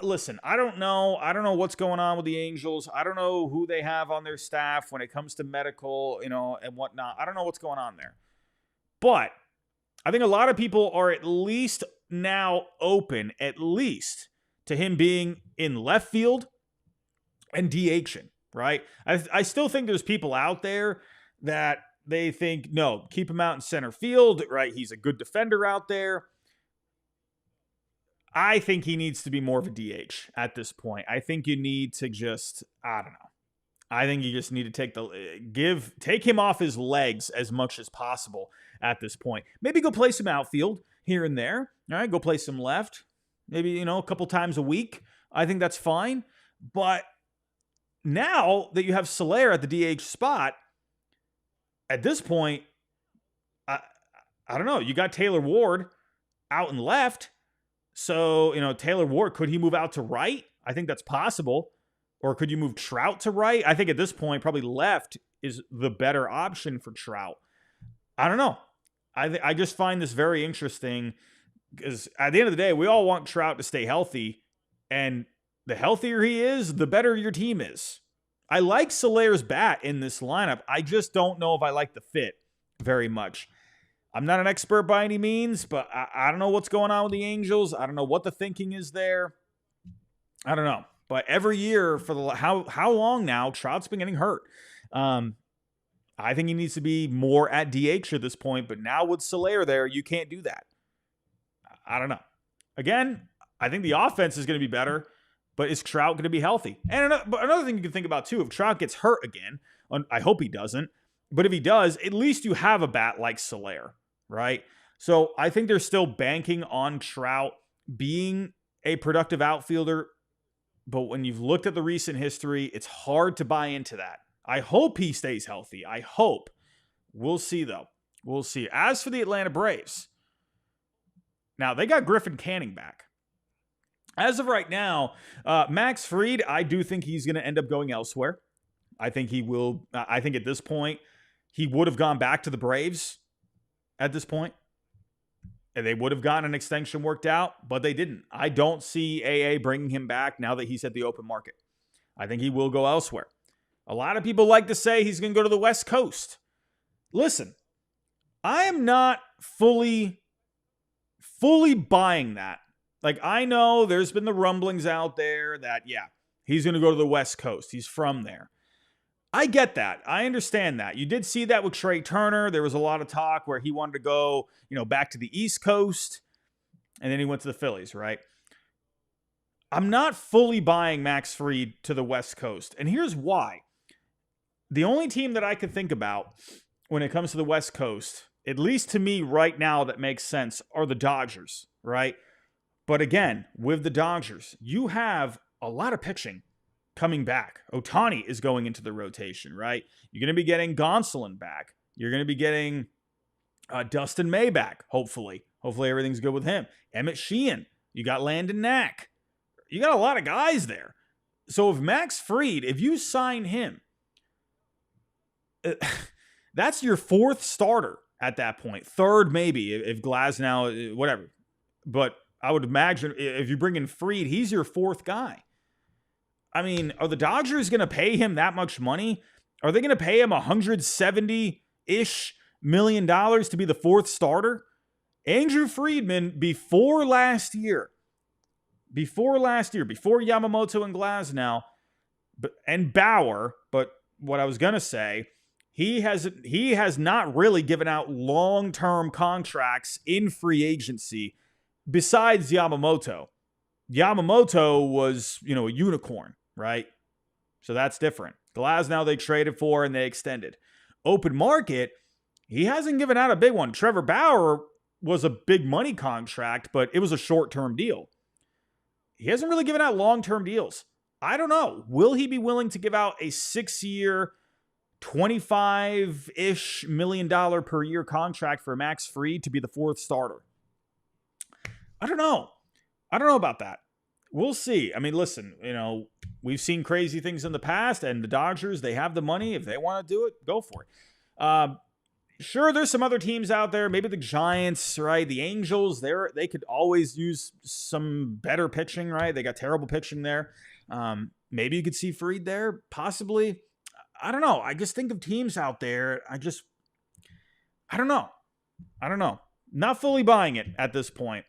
listen, I don't know what's going on with the Angels. I don't know who they have on their staff when it comes to medical, and whatnot. I don't know what's going on there. But I think a lot of people are at least now open, at least, to him being in left field and DHing, right? I still think there's people out there that they think, no, keep him out in center field, right? He's a good defender out there. I think he needs to be more of a DH at this point. I think you need to just, I don't know. I think you just need to take him off his legs as much as possible at this point. Maybe go play some outfield here and there. All right, go play some left. Maybe, a couple times a week. I think that's fine. But now that you have Soler at the DH spot, at this point, I don't know. You got Taylor Ward out and left. So, Taylor Ward, could he move out to right? I think that's possible. Or could you move Trout to right? I think at this point, probably left is the better option for Trout. I don't know. I just find this very interesting, because at the end of the day, we all want Trout to stay healthy. And the healthier he is, the better your team is. I like Soler's bat in this lineup. I just don't know if I like the fit very much. I'm not an expert by any means, but I don't know what's going on with the Angels. I don't know what the thinking is there. I don't know. But every year for how long now, Trout's been getting hurt. I think he needs to be more at DH at this point. But now with Soler there, you can't do that. I don't know. Again, I think the offense is going to be better. But is Trout going to be healthy? And another thing you can think about, too, if Trout gets hurt again, I hope he doesn't. But if he does, at least you have a bat like Soler, right? So I think they're still banking on Trout being a productive outfielder. But when you've looked at the recent history, it's hard to buy into that. I hope he stays healthy. I hope. We'll see, though. We'll see. As for the Atlanta Braves, now they got Griffin Canning back. As of right now, Max Fried, I do think he's going to end up going elsewhere. I think he will. I think at this point, he would have gone back to the Braves at this point. And they would have gotten an extension worked out, but they didn't. I don't see AA bringing him back now that he's at the open market. I think he will go elsewhere. A lot of people like to say he's going to go to the West Coast. Listen, I am not fully buying that. Like, I know there's been the rumblings out there that, yeah, he's going to go to the West Coast. He's from there. I get that. I understand that. You did see that with Trey Turner. There was a lot of talk where he wanted to go, back to the East Coast, and then he went to the Phillies, right? I'm not fully buying Max Fried to the West Coast, and here's why. The only team that I could think about when it comes to the West Coast, at least to me right now that makes sense, are the Dodgers, right? But again, with the Dodgers, you have a lot of pitching coming back. Ohtani is going into the rotation, right? You're going to be getting Gonsolin back. You're going to be getting Dustin May back, hopefully. Hopefully everything's good with him. Emmett Sheehan. You got Landon Knack. You got a lot of guys there. So if Max Fried, if you sign him, that's your fourth starter at that point. Third, maybe, if Glasnow, whatever. But I would imagine if you bring in Fried, he's your fourth guy. I mean, are the Dodgers going to pay him that much money? Are they going to pay him $170-ish million to be the fourth starter? Andrew Friedman, before Yamamoto and Glasnow and Bauer, but what I was going to say, he has not really given out long-term contracts in free agency besides Yamamoto. Yamamoto was, a unicorn, right? So that's different. Glasnow they traded for and they extended. Open market, he hasn't given out a big one. Trevor Bauer was a big money contract, but it was a short-term deal. He hasn't really given out long-term deals. I don't know. Will he be willing to give out a 6-year, $25-ish million per year contract for Max Fried to be the fourth starter? I don't know. I don't know about that. We'll see. I mean, listen, we've seen crazy things in the past, and the Dodgers, they have the money. If they want to do it, go for it. Sure, there's some other teams out there. Maybe the Giants, right? The Angels, they could always use some better pitching, right? They got terrible pitching there. Maybe you could see Fried there, possibly. I don't know. I just think of teams out there. I don't know. Not fully buying it at this point.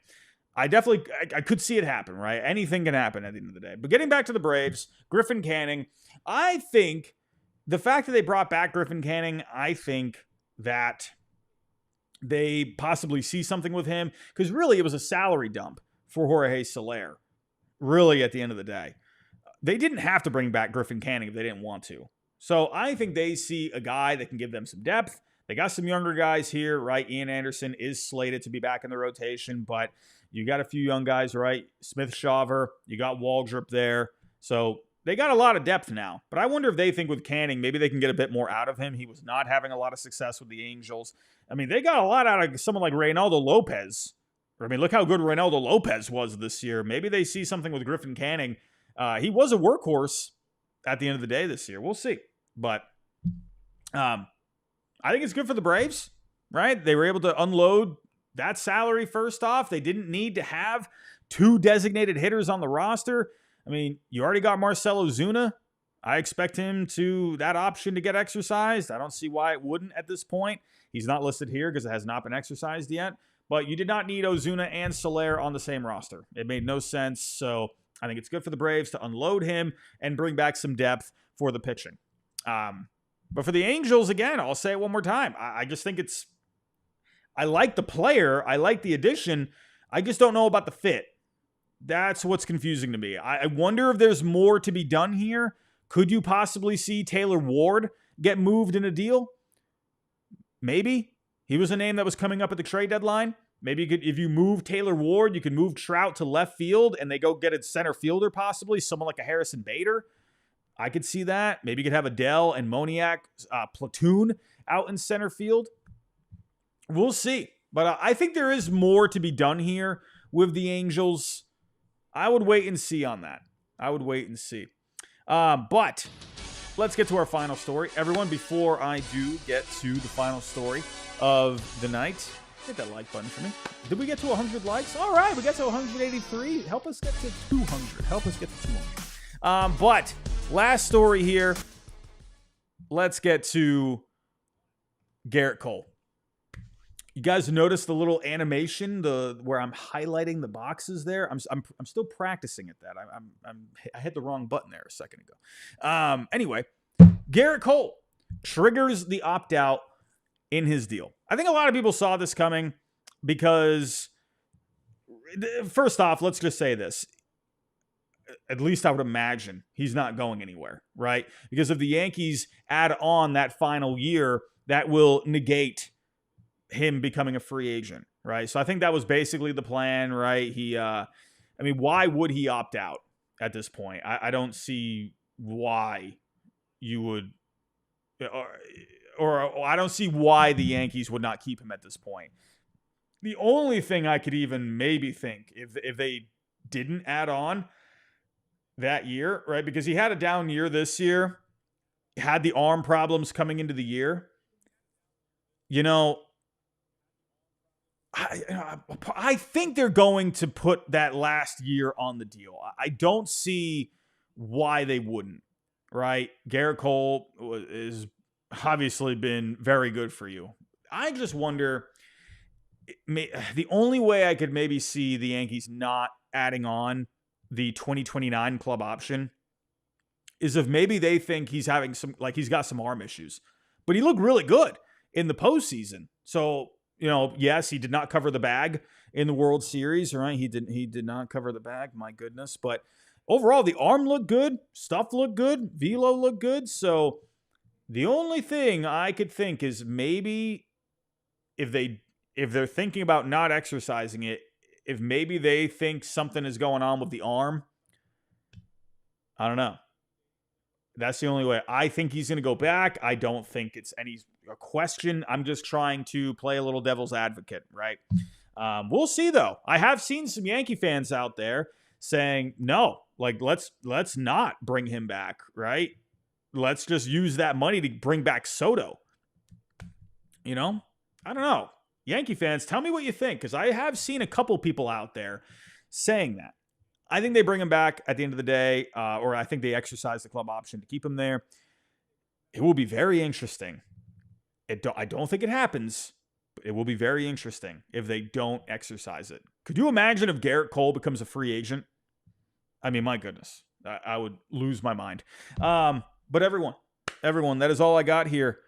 I could see it happen, right? Anything can happen at the end of the day. But getting back to the Braves, Griffin Canning, I think the fact that they brought back Griffin Canning, I think that they possibly see something with him, because really it was a salary dump for Jorge Soler, really, at the end of the day. They didn't have to bring back Griffin Canning if they didn't want to. So I think they see a guy that can give them some depth. They got some younger guys here, right? Ian Anderson is slated to be back in the rotation, but you got a few young guys, right? Smith-Shawver, you got Waldrop there. So they got a lot of depth now. But I wonder if they think with Canning, maybe they can get a bit more out of him. He was not having a lot of success with the Angels. I mean, they got a lot out of someone like Reynaldo Lopez. I mean, look how good Reynaldo Lopez was this year. Maybe they see something with Griffin Canning. He was a workhorse at the end of the day this year. We'll see. But I think it's good for the Braves, right? They were able to unload that salary first off. They didn't need to have 2 designated hitters on the roster. I mean, you already got Marcell Ozuna. I expect that option to get exercised. I don't see why it wouldn't at this point. He's not listed here because it has not been exercised yet. But you did not need Ozuna and Soler on the same roster. It made no sense. So I think it's good for the Braves to unload him and bring back some depth for the pitching. But for the Angels, again, I'll say it one more time. I just think I like the player. I like the addition. I just don't know about the fit. That's what's confusing to me. I wonder if there's more to be done here. Could you possibly see Taylor Ward get moved in a deal? Maybe. He was a name that was coming up at the trade deadline. Maybe if you move Taylor Ward, you could move Trout to left field and they go get a center fielder possibly, someone like a Harrison Bader. I could see that. Maybe you could have Adele and Moniak platoon out in center field. We'll see. But I think there is more to be done here with the Angels. I would wait and see on that. But let's get to our final story. Everyone, before I do get to the final story of the night, hit that like button for me. Did we get to 100 likes? All right, we got to 183. Help us get to 200. Help us get to 200. But last story here. Let's get to Gerrit Cole. You guys notice the little animation, where I'm highlighting the boxes there? I'm still practicing at that. I hit the wrong button there a second ago. Anyway, Gerrit Cole triggers the opt-out in his deal. I think a lot of people saw this coming because, first off, let's just say this. At least I would imagine he's not going anywhere, right? Because if the Yankees add on that final year, that will negate him becoming a free agent, right? So I think that was basically the plan, right? Why would he opt out at this point? I don't see why you would, or I don't see why the Yankees would not keep him at this point. The only thing I could even maybe think if they didn't add on that year, right? Because he had a down year this year, had the arm problems coming into the year. I think they're going to put that last year on the deal. I don't see why they wouldn't, right? Gerrit Cole has obviously been very good for you. I just wonder, the only way I could maybe see the Yankees not adding on the 2029 club option is if maybe they think he's having he's got some arm issues. But he looked really good in the postseason. So, yes, he did not cover the bag in the World Series, right? He did not cover the bag, my goodness. But overall, the arm looked good. Stuff looked good. Velo looked good. So the only thing I could think is maybe if they're thinking about not exercising it, if maybe they think something is going on with the arm, I don't know. That's the only way. I think he's going to go back. I don't think it's a question. I'm just trying to play a little devil's advocate, right? We'll see, though. I have seen some Yankee fans out there saying, no, like, let's not bring him back, right? Let's just use that money to bring back Soto. You know? I don't know. Yankee fans, tell me what you think, because I have seen a couple people out there saying that. I think they bring him back at the end of the day, or I think they exercise the club option to keep him there. It will be very interesting. I don't think it happens, but it will be very interesting if they don't exercise it. Could you imagine if Gerrit Cole becomes a free agent? I mean, my goodness, I would lose my mind. But everyone, that is all I got here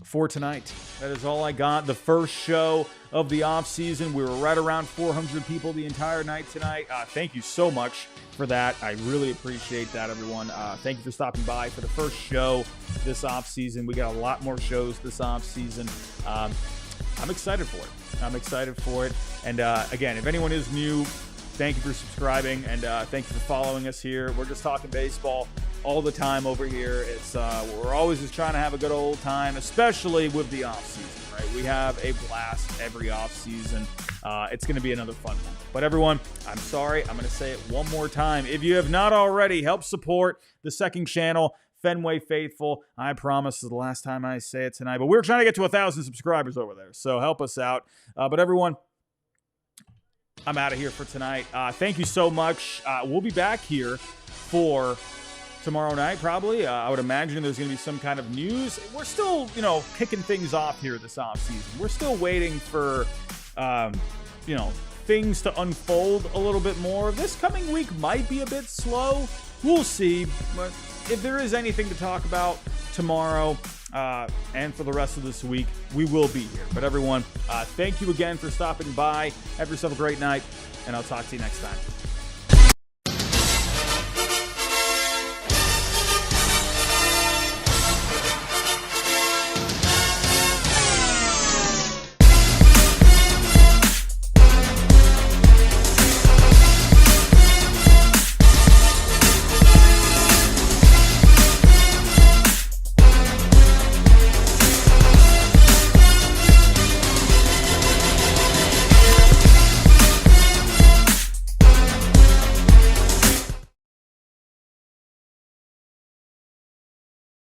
for tonight. That is all I got. The first show of the off season. We were right around 400 people the entire night tonight. Thank you so much for that. I really appreciate that, everyone. Thank you for stopping by for the first show this off season. We got a lot more shows this off season. I'm excited for it. And again, if anyone is new, thank you for subscribing, and thank you for following us here. We're just talking baseball all the time over here. It's we're always just trying to have a good old time, especially with the off season, right? We have a blast every off season. It's going to be another fun one. But everyone, I'm sorry. I'm going to say it one more time. If you have not already, help support the second channel, Fenway Faithful. I promise this is the last time I say it tonight, but we're trying to get to 1,000 subscribers over there, so help us out. But everyone, I'm out of here for tonight. Thank you so much. We'll be back here for tomorrow night, probably. I would imagine there's going to be some kind of news. We're still, kicking things off here this offseason. We're still waiting for, things to unfold a little bit more. This coming week might be a bit slow. We'll see. But if there is anything to talk about tomorrow and for the rest of this week, we will be here. But everyone, thank you again for stopping by. Have yourself a great night, and I'll talk to you next time.